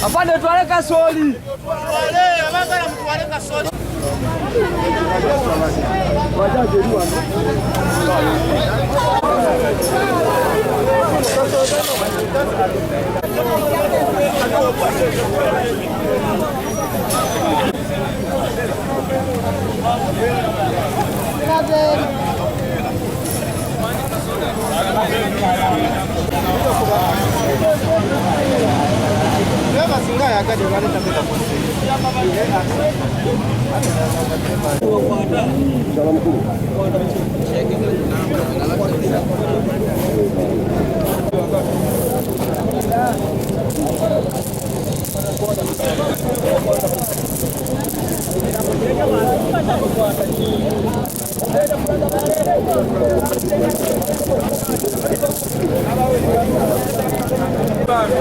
Afande tuale kasoli.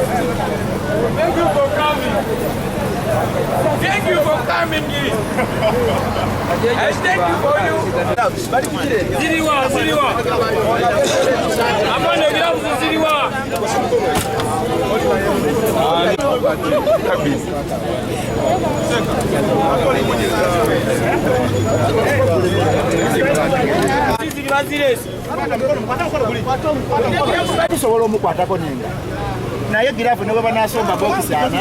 Thank you for coming. Thank you for coming. I thank you for you. Ziriwa, Ziriwa. Apande gloves Ziriwa. naye girafu ne banasomba box yana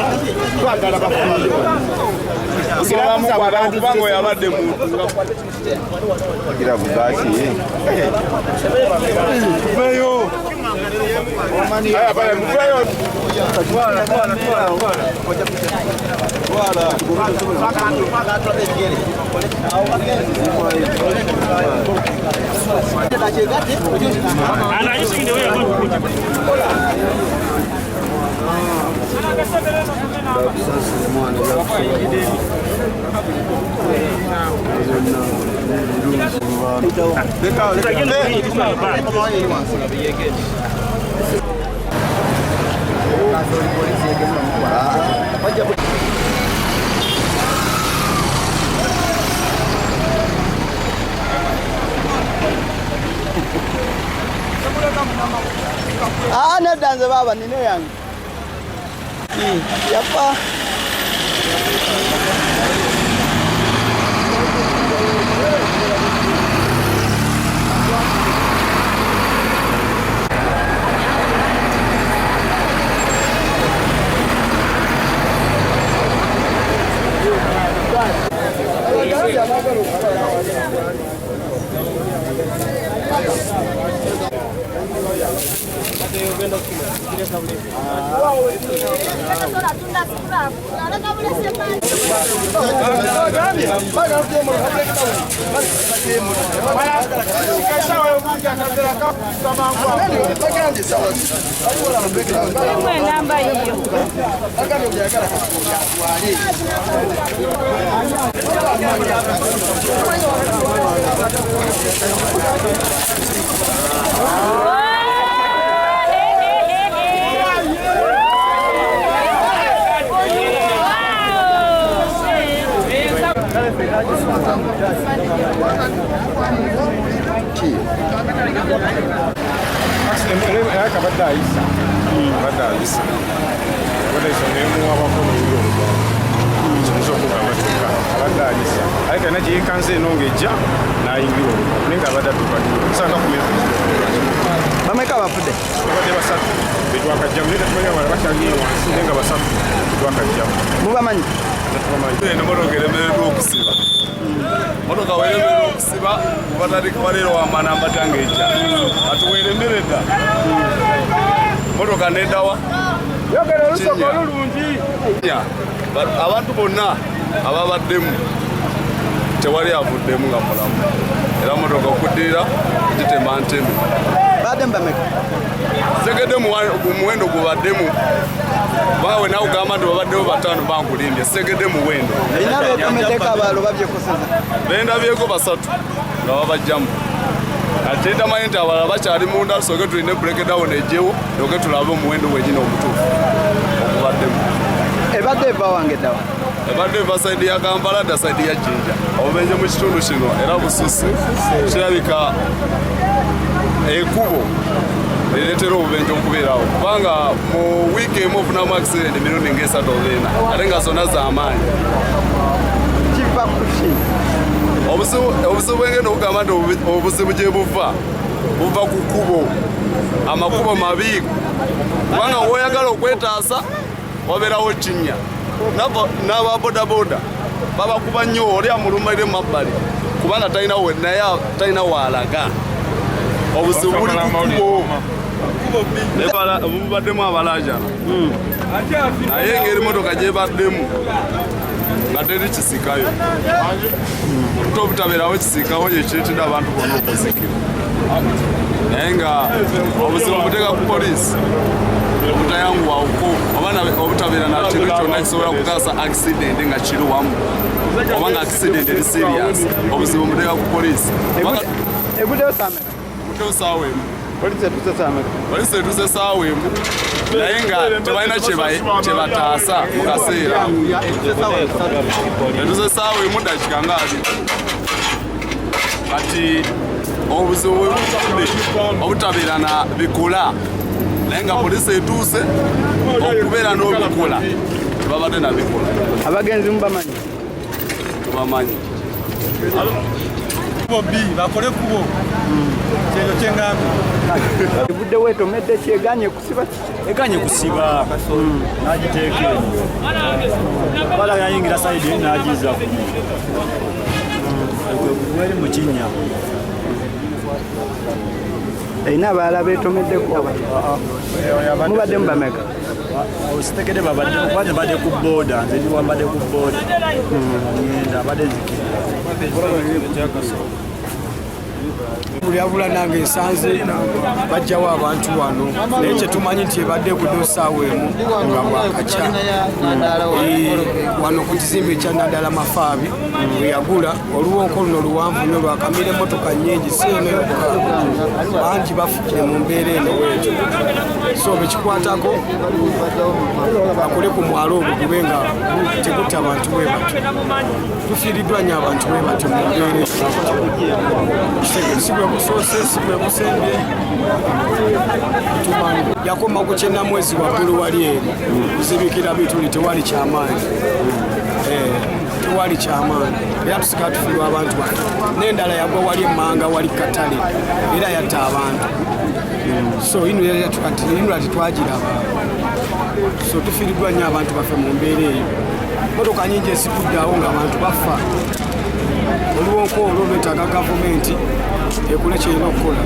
twagala bafundi salamu kwa bantu bango yabadde muntu girafu zaki meyo omani aya bale mveyo wala Nedanze baba nino yangu. Yapa. Namba hiyo. Bameka bafude. Mubamanyi. Motoka weremerera okusiba kubatandika baleero wamana mbatanga eja ati weremerera motoka nedawa yogera olusoko olulungi abantu bonna ababaddemu tewali avuddemu nga mulamu era motoka okuddirira gitema nteme Badem bameka. segedde muwendo gubaddemu bawe nawe ugamba nti babaddemu bataano bankulimbye segedde muwendo Ina betomedeka abalo babyekoseza. bendabyeko basatu nga babajjamu ate tamanyi nti abalala bakyali munda soke tulina breakdown ejjewo oke tulabe omuwendo gwegina omutuufu okubaddemu Ebadde eva wange dawa. ebadde eva saidi ya Kampala dda saidi ya Jinja obubenje mu kitundu kino era bususi kirabika ekubo lireetera obubenje okubeerawo kubanga mu wiiki emu ofunamu accident emirundi nga 3 oba 4 ate nga zonna z'amaanyi Kiva kuki. obuzibu bwengenda okugamba nti obuzibu gye buva ku kkubo amakubo mabi kubanga woyagala okwetaasa wabeerawo kinnya n'ababodaboda babakuba nnyo oli amulumaire mabbali kubanga talina waalaga obuzibu buli ku kkubo bubaddemu abalajana naye ngeri motoka gyebaddemu nga teri kisikayo obuto obutabeerawo kisikawo kyekireetedde abantu bonna okuzikira naye nga obuzibu buteeka ku poliisi obutayanguwako oba obutabeera na kintu kyonna kisobola kukaasa accident nga kiri wamu oba nga accident eri serious obuzibu buteeka ku poliisi Eguddeyo sameka. mutewo saawa emu Polisi etuse sameka. polisi etuse saawa emu naye nga tebalina kyebataasa mu kaseera etuse saawa emu dakika nga 2 kati obuzibu bwebutudde obutabeera na bikola naye nga polisi etuuse okubeera n'obikola tebabadde na bikola Abagenzi mubamanyi. tubamanyi bobbi bakole kubo kyekyo kyengambye Ebudde wetomedde kyeganye kusiba. eganye kusiba n'agiteeka eyo bala yayingira sayidi n'agiza weri mu kinnya Ina abalala beetomeddeko. Mubadde mubameka. ositegedde babadde badde ku booda nze ndi wambadde ku booda ngenda badde zikira Bulyabula nange nsanze bajjawo abantu wano naye kyetumanyi nti ebadde kuddo ssaawa emu nga bwakakya wano ku kizimbe ekya Naddala Mafaabi we yagula oluwonko luno luwanvu nnyo lwakamira emmotoka nnyingi si eno yokka bangi bafukire mu mbeera eno bwetyo so bekikwatako bakole ku mwalo ogwo gube nga tegutta abantu bwe batyo tufiiriddwa nnyo abantu bwe batyo mu mbeera si bwe busoose si bwe busembye tumanyi yakoma ku kyennamwezi waggulu wali eri kuzibikira bituli tewali kyamaanyi tewali kyamaanyi era tusika tufiirwa abantu bano n'endala yagwa wali emmanga wali katale era yatta abantu so inula tetwagiraba so tufiiriddwa nnyo abantu baffe mu mbeera eyo motoka nyingi ezituddeawo ng'abantu bafa oluwonko olwo lwetaaga gavumenti ekole kyerina okukola